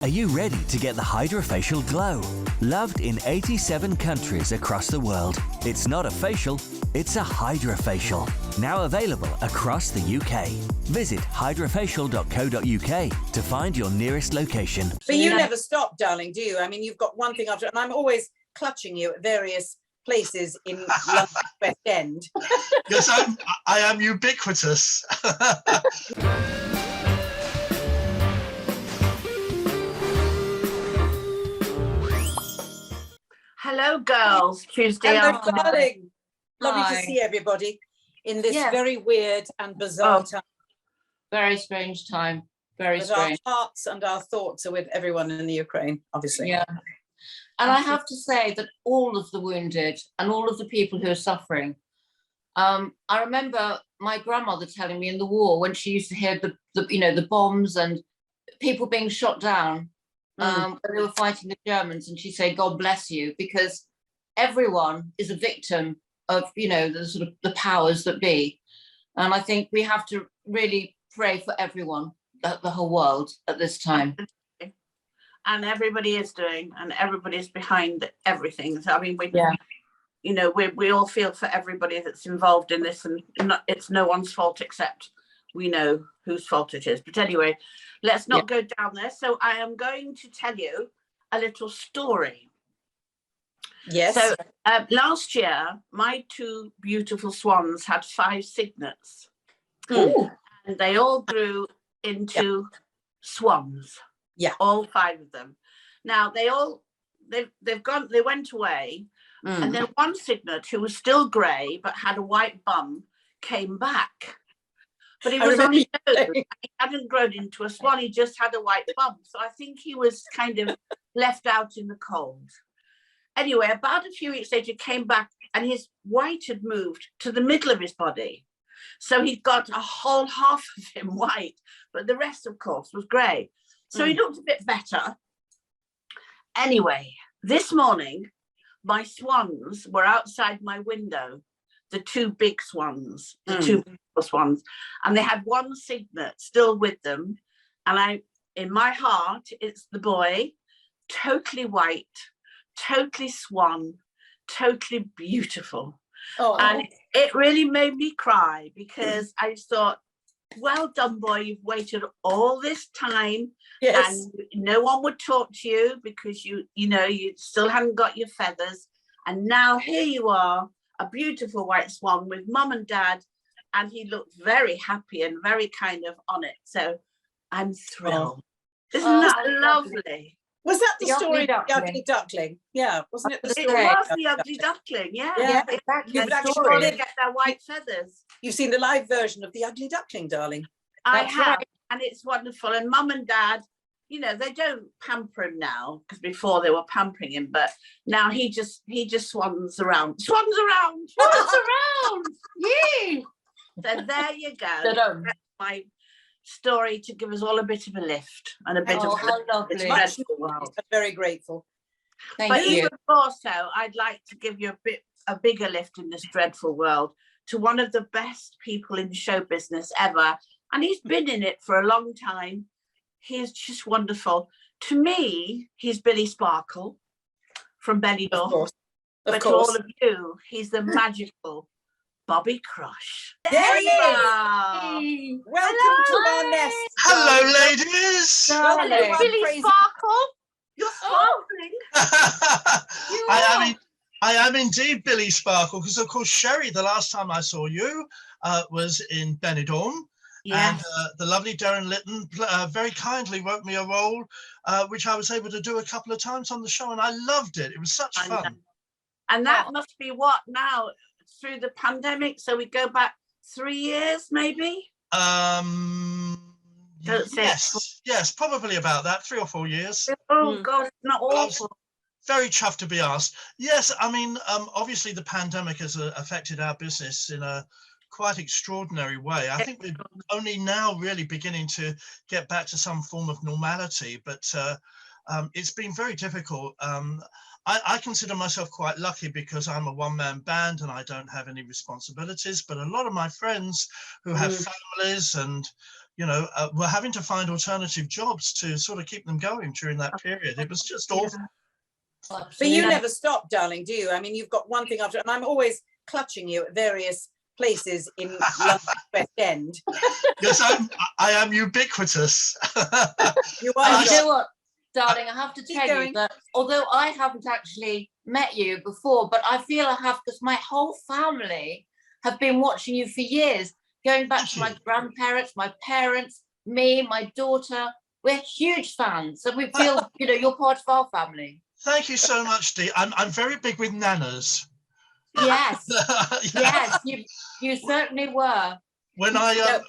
Are you ready to get the hydrofacial glow? Loved in 87 countries across the world. It's not a facial, it's a hydrofacial. Now available across the UK. Visit hydrofacial.co.uk to find your nearest location. But you never stop, darling, do you? I mean, you've got one thing after, and I'm always clutching you at various places in London West End. Yes, I am ubiquitous. Hello, girls. Tuesday Hello, afternoon. darling. Lovely Hi. to see everybody in this Yes. very weird and bizarre time. Very strange time. Very But strange. our hearts and our thoughts are with everyone in the Ukraine, obviously. Yeah. And I have to say that all of the wounded and all of the people who are suffering, I remember my grandmother telling me in the war when she used to hear the bombs and people being shot down when they were fighting the Germans, and she'd say, God bless you, because everyone is a victim of, the sort of the powers that be. And I think we have to really pray for everyone, the whole world at this time. And everybody is doing, and everybody's behind everything. So I mean, we all feel for everybody that's involved in this, and it's no one's fault except we know whose fault it is. But anyway, let's not go down there. So I am going to tell you a little story. Yes. So last year, my two beautiful swans had 5 cygnets, and they all grew into swans. Yeah, all 5 of them. Now they went away, and then one cygnet who was still grey but had a white bum came back. But he was on his own. He hadn't grown into a swan, he just had a white bum. So I think he was kind of left out in the cold. Anyway, about a few weeks later, he came back and his white had moved to the middle of his body. So he got a whole half of him white, but the rest, of course, was grey. So he looked a bit better. Anyway, this morning, my swans were outside my window, the 2 big swans, the 2 beautiful swans, and they had one cygnet still with them. And in my heart, it's the boy, totally white, totally swan, totally beautiful. Oh. And it really made me cry, because I thought, well done, boy, you've waited all this time. Yes. And no one would talk to you because you still hadn't got your feathers, and now here you are, a beautiful white swan with mum and dad, and he looked very happy and very kind of on it. So I'm thrilled. Isn't that lovely? Was that the story of the Duckling. ugly duckling? Yeah, wasn't it the It story? was the ugly duckling, yeah. Exactly. You've And actually before seen they get their white feathers. You've seen the live version of the ugly duckling, darling. I That's have, right. and it's wonderful. And mum and dad, they don't pamper him now, because before they were pampering him, but now he just swans around. Swans around! Swans around! Yay! So there you go. That's my story to give us all a bit of a lift and a bit of how lovely. it's dreadful world. I'm very grateful. Thank you. Even more so, I'd like to give you a bigger lift in this dreadful world to one of the best people in show business ever. And he's been in it for a long time. He is just wonderful. To me, he's Billy Sparkle from Benidorm. But to all of you, he's the magical Bobby Crush. There he is. Hey. Welcome to our nest. Hello, ladies. Welcome to our Billy crazy- Sparkle, you're sparkling. I am indeed Billy Sparkle, because of course Sherry, the last time I saw you was in Benidorm. Yes. And the lovely Darren Litton very kindly wrote me a role, which I was able to do a couple of times on the show, and I loved it. It was such fun. And that must be what now, through the pandemic? So we go back 3 years, maybe? Yes, probably about that, 3 or 4 years. Oh, God, it's not awful. Very chuffed to be asked. Yes, I mean, obviously the pandemic has affected our business in a quite extraordinary way. I think we're only now really beginning to get back to some form of normality, but it's been very difficult. I consider myself quite lucky because I'm a one-man band and I don't have any responsibilities, but a lot of my friends who have families and were having to find alternative jobs to sort of keep them going during that period. It was just awful. But you never stop, darling, do you? I mean, you've got one thing after, and I'm always clutching you at various places in London West End. Yes, I am ubiquitous. You are. You know what, darling, I have to tell you that although I haven't actually met you before, but I feel I have, because my whole family have been watching you for years, going back to my grandparents, my parents, me, my daughter. We're huge fans, and we feel, you're part of our family. Thank you so much, Dee. I'm very big with nanas. Yes, yes, you certainly were. When I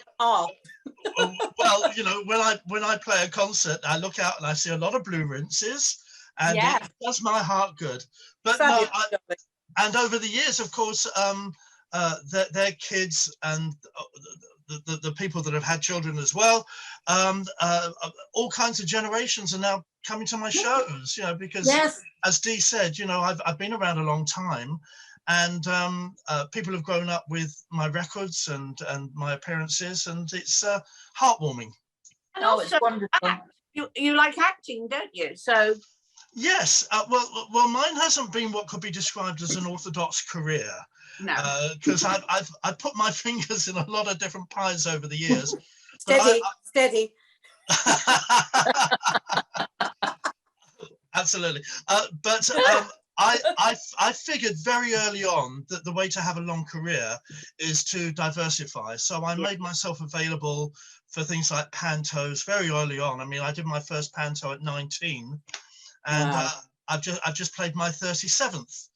when I play a concert, I look out and I see a lot of blue rinses, and it does my heart good. But no, and over the years, of course, their kids and the people that have had children as well, all kinds of generations are now coming to my shows, because as Dee said, I've been around a long time, and people have grown up with my records and my appearances, and it's heartwarming. And also, it's wonderful. You like acting, don't you? So yes, well, mine hasn't been what could be described as an orthodox career. No, because I've put my fingers in a lot of different pies over the years. Steady. Absolutely. I figured very early on that the way to have a long career is to diversify. So I made myself available for things like pantos very early on. I mean, I did my first panto at 19, and I've just played my 37th.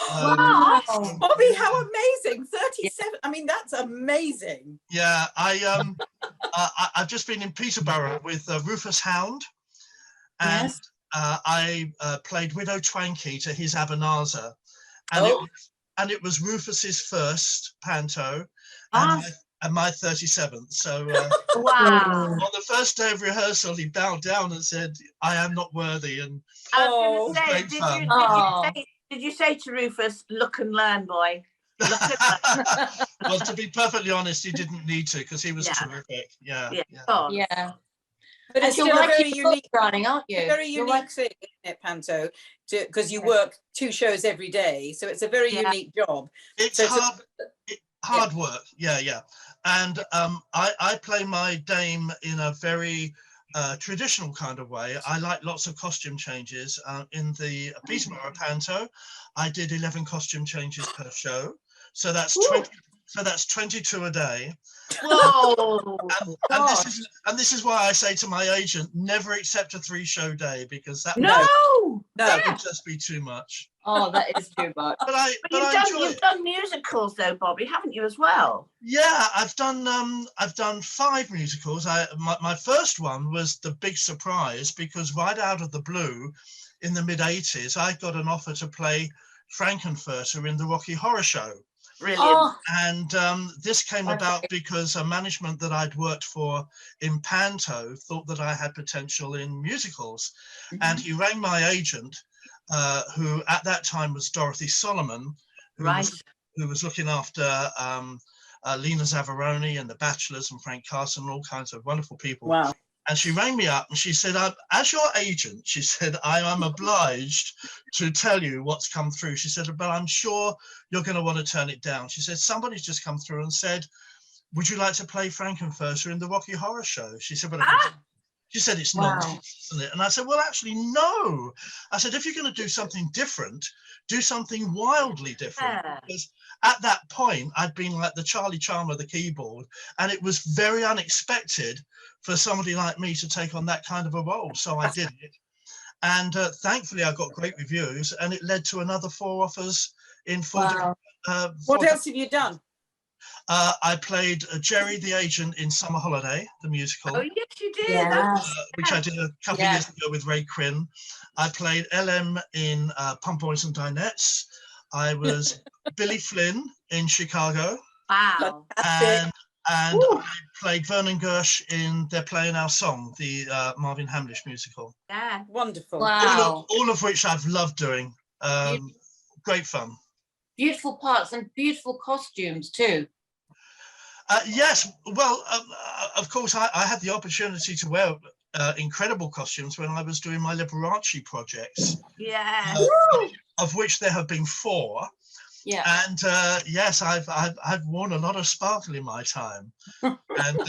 Wow, Bobby, how amazing! 37. I mean, that's amazing. Yeah, I've just been in Peterborough with Rufus Hound, and I played Widow Twankey to his Abanazar, and it was Rufus's first panto, and my 37th. So wow! On the first day of rehearsal, he bowed down and said, "I am not worthy." And I was going to say, did you say to Rufus, "Look and learn, boy"? Look and learn. Well, to be perfectly honest, he didn't need to, because he was terrific. Yeah. But it's still a very unique, darling, aren't you? A very unique thing, isn't it, panto? Because you work 2 shows every day, so it's a very unique job. It's hard work. Yeah. And I play my dame in a very traditional kind of way. I like lots of costume changes. In the Peterborough panto, I did 11 costume changes per show. So that's 20. So that's 22 a day. Whoa! And this is why I say to my agent, never accept a 3-show day, because that would just be too much. Oh, that is too much. But you've done musicals though, Bobby, haven't you, as well? Yeah, I've done 5 musicals. My first one was the big surprise, because right out of the blue, in the mid-80s, I got an offer to play Frankenfurter in the Rocky Horror Show. Brilliant. And this came about because a management that I'd worked for in panto thought that I had potential in musicals. And he rang my agent, who at that time was Dorothy Solomon, who was looking after Lena Zavaroni and The Bachelors and Frank Carson and all kinds of wonderful people. Wow. And she rang me up and she said, as your agent, she said, I am obliged to tell you what's come through. She said, but I'm sure you're going to want to turn it down. She said, somebody's just come through and said, would you like to play Frankenfurter in the Rocky Horror Show? She said, she said, it's nonsense, isn't it? And I said, well, actually, no. I said, if you're going to do something different, do something wildly different. Because at that point, I'd been like the Charlie Charmer of the keyboard, and it was very unexpected for somebody like me to take on that kind of a role. So I did it. And thankfully, I got great reviews, and it led to another 4 offers in 4 different... What else have you done? I played Jerry the Agent in Summer Holiday, the musical. Oh, yes, you did. Which I did a couple of years ago with Ray Quinn. I played LM in Pump Boys and Dinettes. I was Billy Flynn in Chicago. Wow. And I played Vernon Gersh in They're Playing Our Song, the Marvin Hamlish musical. Yeah, wonderful. Wow. All of which I've loved doing. Great fun. Beautiful parts and beautiful costumes too. Yes, well, of course, I had the opportunity to wear incredible costumes when I was doing my Liberace projects, Yeah. of which there have been 4. Yeah. And yes, I've worn a lot of sparkle in my time, and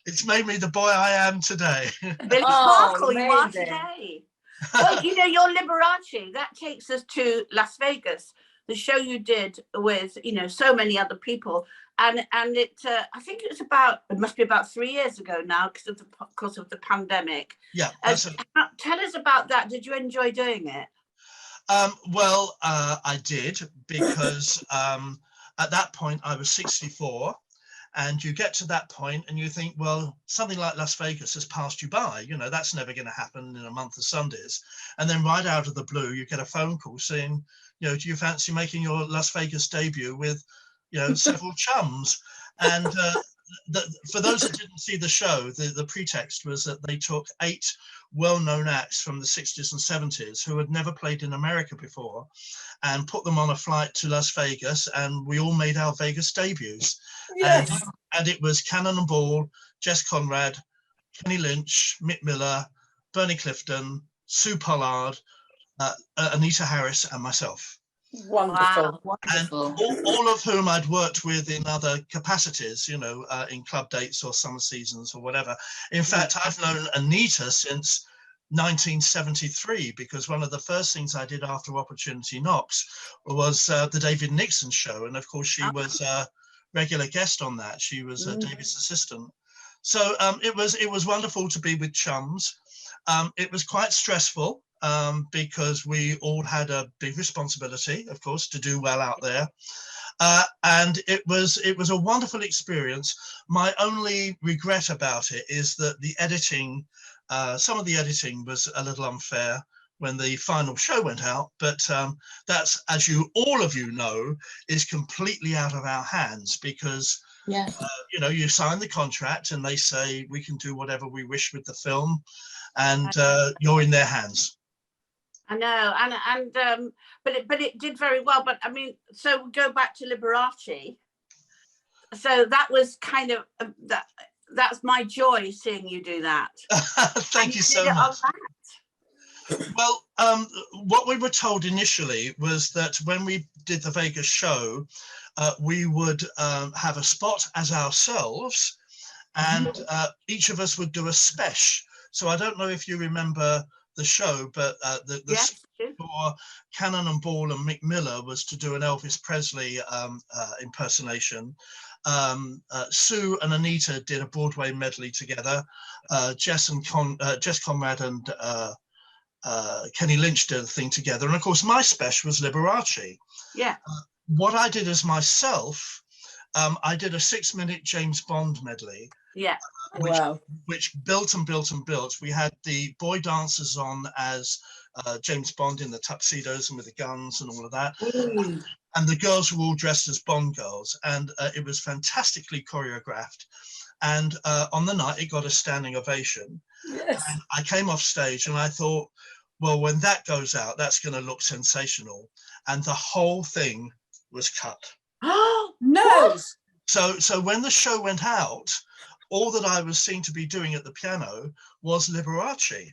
it's made me the boy I am today. Billy Oh, Sparkle, you are amazing. today. Well, you know, your Liberace, that takes us to Las Vegas, the show you did with, you know, so many other people. And it, I think it must be about 3 years ago now because of the pandemic. Yeah. Tell us about that. Did you enjoy doing it? Well, I did, because at that point I was 64, and you get to that point and you think, well, something like Las Vegas has passed you by. You know, that's never going to happen in a month of Sundays. And then right out of the blue, you get a phone call saying, you know, do you fancy making your Las Vegas debut with, you know, several chums? And for those that didn't see the show, the pretext was that they took 8 well-known acts from the 60s and 70s who had never played in America before, and put them on a flight to Las Vegas, and we all made our Vegas debuts. Yes. And it was Cannonball, Jess Conrad, Kenny Lynch, Mick Miller, Bernie Clifton, Sue Pollard, Anita Harris, and myself. Wonderful. Wow, And wonderful. all of whom I'd worked with in other capacities, you know, in club dates or summer seasons or whatever. In fact, I've known Anita since 1973, because one of the first things I did after Opportunity Knocks was the David Nixon show. And of course, she was a regular guest on that. She was David's assistant. So it was wonderful to be with chums. It was quite stressful, because we all had a big responsibility, of course, to do well out there. And it was a wonderful experience. My only regret about it is that the editing, some of the editing was a little unfair when the final show went out, but that's, as all of you know, is completely out of our hands, because you know, you sign the contract and they say we can do whatever we wish with the film, and you're in their hands. I know, and but it did very well. But I mean, so we go back to Liberace. So that was kind of that's my joy, seeing you do that. Thank you so much. Well, what we were told initially was that when we did the Vegas show, we would have a spot as ourselves, and each of us would do a spesh. So I don't know if you remember the show, but the yes, for Cannonball and Mick Miller was to do an Elvis Presley impersonation. Sue and Anita did a Broadway medley together. Jess Conrad and Kenny Lynch did a thing together, and of course my special was Liberace. Yeah. What I did as myself, I did a 6-minute James Bond medley. Yeah. Which built and built and built. We had the boy dancers on as James Bond in the tuxedos and with the guns and all of that. And the girls were all dressed as Bond girls, and it was fantastically choreographed. And on the night, it got a standing ovation. Yes. And I came off stage and I thought, well, when that goes out, that's going to look sensational. And the whole thing was cut. Oh, no. So when the show went out, all that I was seen to be doing at the piano was Liberace.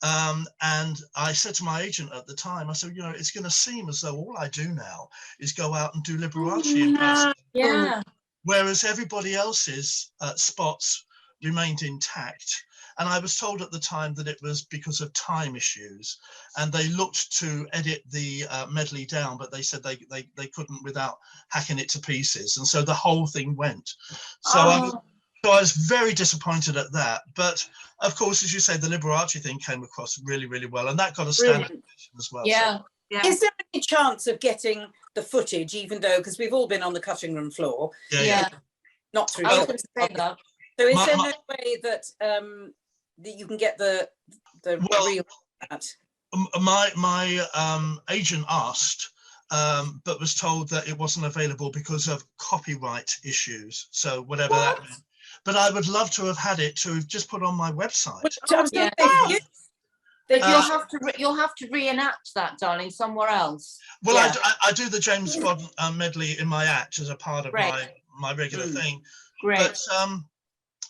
And I said to my agent at the time, I said, you know, it's going to seem as though all I do now is go out and do Liberace. Yeah. Whereas everybody else's spots remained intact. And I was told at the time that it was because of time issues, and they looked to edit the medley down, but they said they couldn't without hacking it to pieces. And so the whole thing went. So I was very disappointed at that. But of course, as you say, the Liberace thing came across really, really well, and that got a standing ovation as well. Yeah. So. Yeah. Is there any chance of getting the footage, even though, because we've all been on the cutting room floor? Yeah. Not through. I was going to say that. So is there no way that that you can get the real that? My agent asked, but was told that it wasn't available because of copyright issues. So whatever that meant. But I would love to have had it to just put on my website. You'll have to reenact that, darling, somewhere else. Well, yeah. I do the James Bond medley in my act as a part of my regular thing. Great. But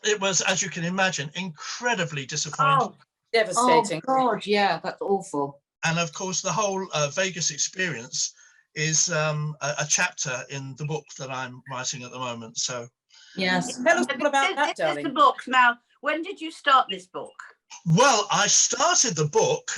it was, as you can imagine, incredibly disappointing. Oh, Devastating. Oh God, yeah, that's awful. And of course, the whole Vegas experience is a chapter in the book that I'm writing at the moment. So Yes. Tell us all about that, this is the darling. book. Now, when did you start this book? well, I started the book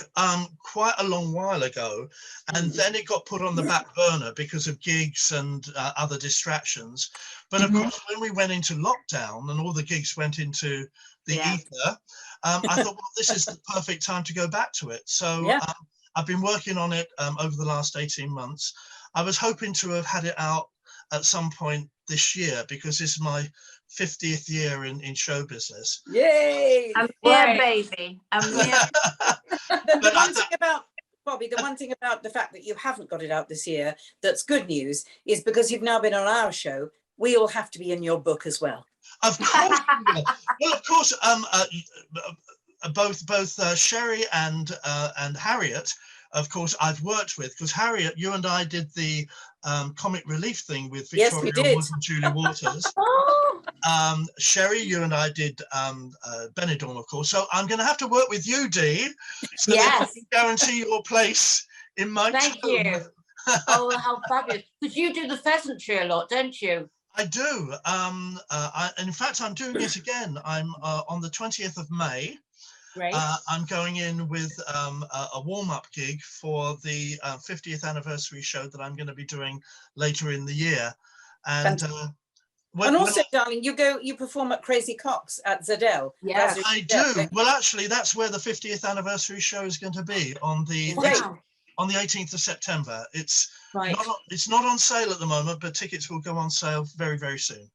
quite a long while ago, and then it got put on the back burner because of gigs and other distractions. But of course, when we went into lockdown and all the gigs went into the Yeah. ether, I thought, well, this is the perfect time to go back to it. So Yeah. I've been working on it over the last 18 months. I was hoping to have had it out at some point this year because this is my 50th year in show business. Yay! A mere Right. baby. A mere The one thing about Bobby, the one thing about the fact that you haven't got it out this year that's good news is because you've now been on our show, we all have to be in your book as well. Of course, we will. Well, of course, both Sherry and Harriet, of course, I've worked with, because Harriet, you and I did the comic relief thing with Yes, we Victoria did. Wood and Julie Waters. Oh, Sherry, you and I did Benidorm, of course. So I'm going to have to work with you, Dee, so that yes. I can guarantee your place in my Thank tomb. you. Oh, how fabulous! Because you do the pheasantry a lot, don't you? I do. In fact, I'm doing it again. I'm on the 20th of May. Great. I'm going in with a warm-up gig for the 50th anniversary show that I'm going to be doing later in the year. And And also, darling, you perform at Crazy Cox at Zadell. Yes. I do. Well, actually, that's where the 50th anniversary show is going to be on the Wow. on the 18th of September. It's Right. not on sale at the moment, but tickets will go on sale very, very soon.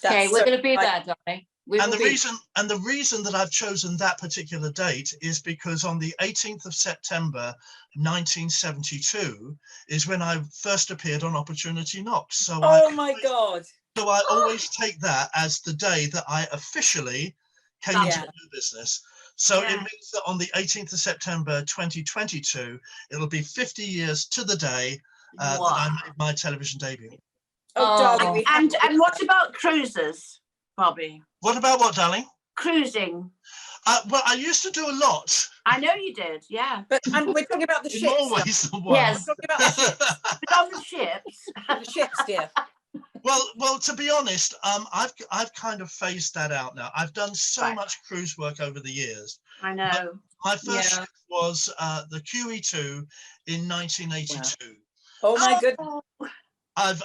Okay, we're going to be there, darling. And the reason that I've chosen that particular date is because on the 18th of September 1972 is when I first appeared on Opportunity Knocks. So my God. So I always take that as the day that I officially came into the business. So it means that on the 18th of September 2022, it'll be 50 years to the day that I made my television debut. Oh, darling. And what about cruises, Bobby? What about what, darling? Cruising. Well, I used to do a lot. I know you did, yeah. But we're talking about the In ships. more ways than one. Yes. We're talking about the ships. But on the ships. The ships, dear. Well, to be honest, I've kind of phased that out now. I've done so much cruise work over the years. I know. My first ship was the QE2 in 1982. Wow. Oh my goodness.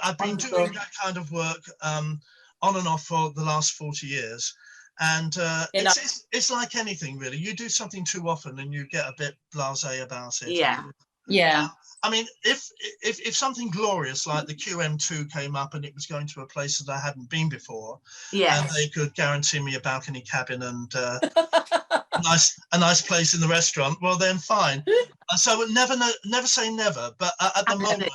I've been doing that kind of work on and off for the last 40 years. And it's like anything, really. You do something too often and you get a bit blasé about it. Yeah. Yeah. I mean, if something glorious like the QM2 came up and it was going to a place that I hadn't been before, and they could guarantee me a balcony cabin and a nice place in the restaurant, well then fine. So never say never. But at the moment,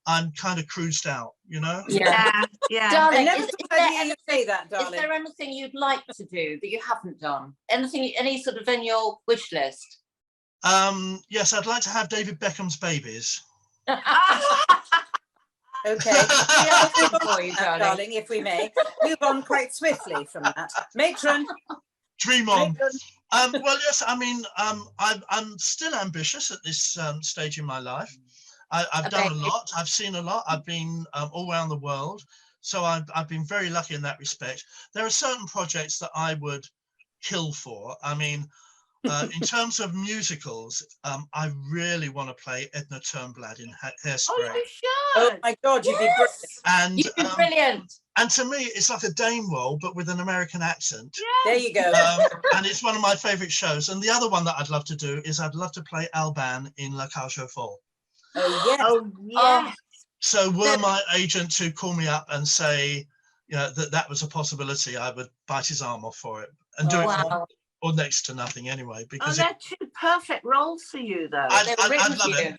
I'm kind of cruised out, you know. Yeah. Darling, I never thought I'd hear you say that, darling. Is there anything you'd like to do that you haven't done? Anything, any sort of in your wish list? Yes, I'd like to have David Beckham's babies. Okay. Darling, if we may move on quite swiftly from that. Matron. Dream on. Well, yes. I mean, I'm still ambitious at this stage in my life. I've done a lot. I've seen a lot. I've been all around the world, so I've been very lucky in that respect. There are certain projects that I would kill for. I mean, in terms of musicals, I really want to play Edna Turnblad in Hairspray. Oh, you should. Oh my God, you'd be brilliant. And You'd be brilliant. And to me, it's like a Dame role, but with an American accent. There you go. And it's one of my favourite shows. And the other one that I'd love to do is I'd love to play Alban in La Cage aux Folles. Oh yes. Oh yes. So were my agent to call me up and say, you know, that was a possibility, I would bite his arm off for it and do it for next to nothing anyway. Because they're two perfect roles for you, though. I'd love it.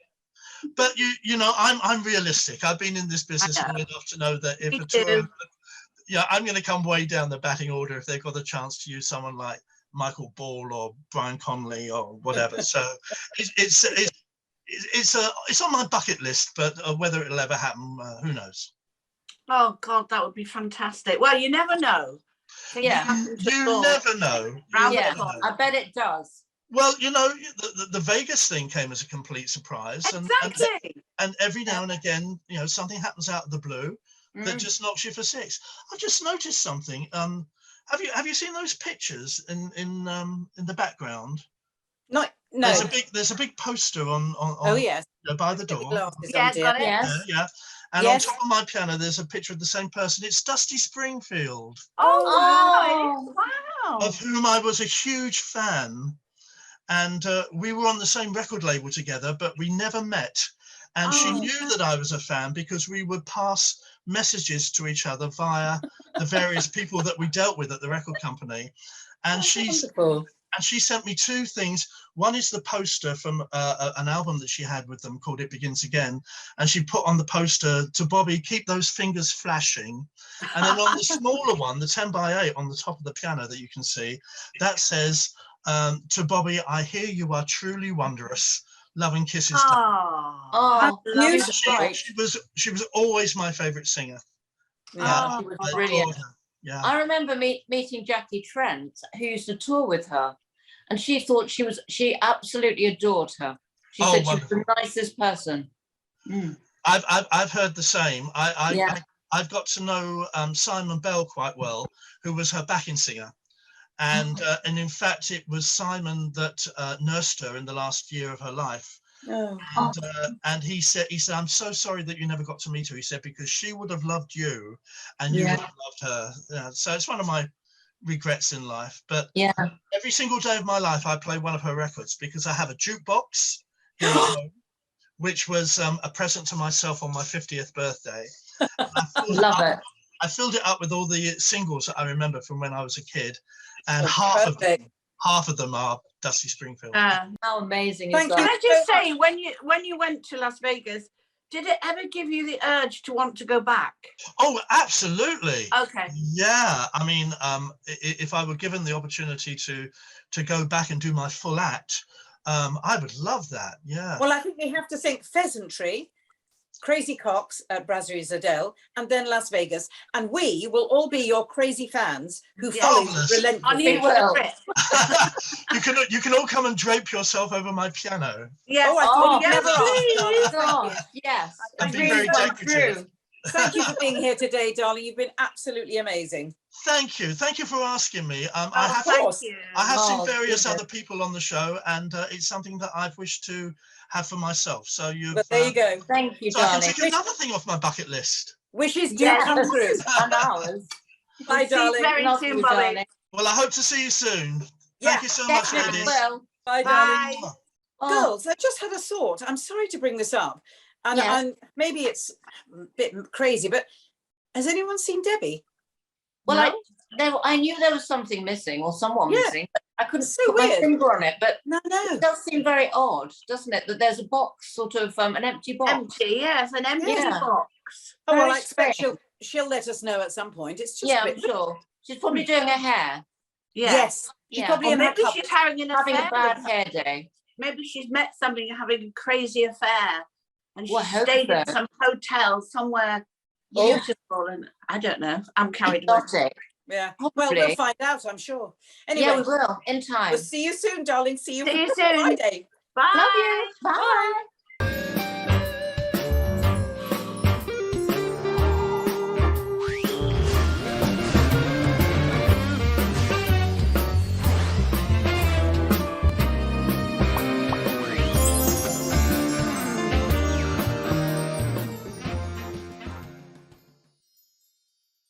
But you know, I'm realistic. I've been in this business long enough to know that if I'm going to come way down the batting order if they've got a chance to use someone like Michael Ball or Brian Connolly or whatever. So it's on my bucket list, but whether it'll ever happen, who knows? Oh God, that would be fantastic. Well, you never know. Things Yeah. happen to You fall never know. round You the Yeah, never corner. know. I bet it does. Well, you know, the Vegas thing came as a complete surprise, Exactly. and every now and again, you know, something happens out of the blue that Mm. just knocks you for six. I've just noticed something. Have you seen those pictures in the background? No. There's a big poster on Oh yes. you know, by the Get my door. glasses Yeah, on, dear. got it. Yes. Yeah. And Yes. on top of my piano, there's a picture of the same person. It's Dusty Springfield, Oh, wow. of whom I was a huge fan. And we were on the same record label together, but we never met. And she Oh, knew that I was a fan because we would pass messages to each other via the various people that we dealt with at the record company. And Wonderful. she sent me two things. One is the poster from an album that she had with them called It Begins Again. And she put on the poster, "To Bobby, keep those fingers flashing." And then on the smaller one, the 10x8 on the top of the piano that you can see, that says, "To Bobby, I hear you are truly wondrous. Love and kisses." Oh, You she was great. She was always my favorite singer. Yeah. She was I brilliant. adored her. Yeah. I remember meeting Jackie Trent, who used to tour with her, and she absolutely adored her. She Oh, said she was wonderful. the nicest person. Mm. I've heard the same. Yeah. I've got to know Simon Bell quite well, who was her backing singer, and in fact it was Simon that nursed her in the last year of her life. Oh. And he said, "I'm so sorry that you never got to meet her." He said, "Because she would have loved you, and you Yeah. would have loved her." Yeah, so it's one of my regrets in life. But Yeah. every single day of my life, I play one of her records because I have a jukebox here at home, which was a present to myself on my 50th birthday. Love it. I filled it up with all the singles that I remember from when I was a kid, and Oh, half perfect. of them are Dusty Springfield. How amazing Thank is you. Can that? I just say, when you went to Las Vegas, did it ever give you the urge to want to go back? Oh, absolutely. Okay. Yeah, I mean, if I were given the opportunity to go back and do my full act, I would love that. Yeah. Well, I think we have to think Pheasantry, Crazy Cox at Brasserie Zadel, and then Las Vegas. And we will all be your crazy fans who Yeah. follow Marvelous. On relentlessly. each will. trip. You can all come and drape yourself over my piano Yes. Oh, I thought you'd yes, never asked, darling. please. God, yes. and It be very really went decorative. through. Thank you for being here today, darling. You've been absolutely amazing. Thank you for asking me. I Oh, have thank you. I have seen Oh, various goodness. other people on the show, and it's something that I've wished to have for myself. So you've But there you go. Thank you, so I can darling. take another thing off my bucket list. Wishes do Yes, come true. and ours. Bye, See you darling. very Love soon, you, Bobby. darling. Well, I hope to see you soon. Yeah, Thank you so much, Definitely ladies. will. Bye, Bye. darling. Oh, Girls, I just had a thought. I'm sorry to bring this up. And Yes. maybe it's a bit crazy, but has anyone seen Debbie? well, I knew there was something missing or someone Yeah. missing, but I couldn't So put my weird. finger on it. But No. it does seem very odd, doesn't it? That there's a box, sort of an empty box. Empty, yes, an empty Yeah. box. Oh, well, Very I expect strange. she'll let us know at some point. It's just Yeah, a I'm bit, sure. She's probably doing her hair, Yeah. yes. She's Yeah. probably Or in her maybe cupboard. she's having an having affair. a bad with- hair day. Maybe she's met somebody having a crazy affair, and Well, I she hope stayed in so. some hotel somewhere Yeah. beautiful. And I don't know. I'm carried away. Exotic. Yeah. Probably. Well, we'll find out, I'm sure. Anyway, Yeah, we will in time. we'll see you soon, darling. See you See you soon. Friday. Bye. Love you. Bye. Bye.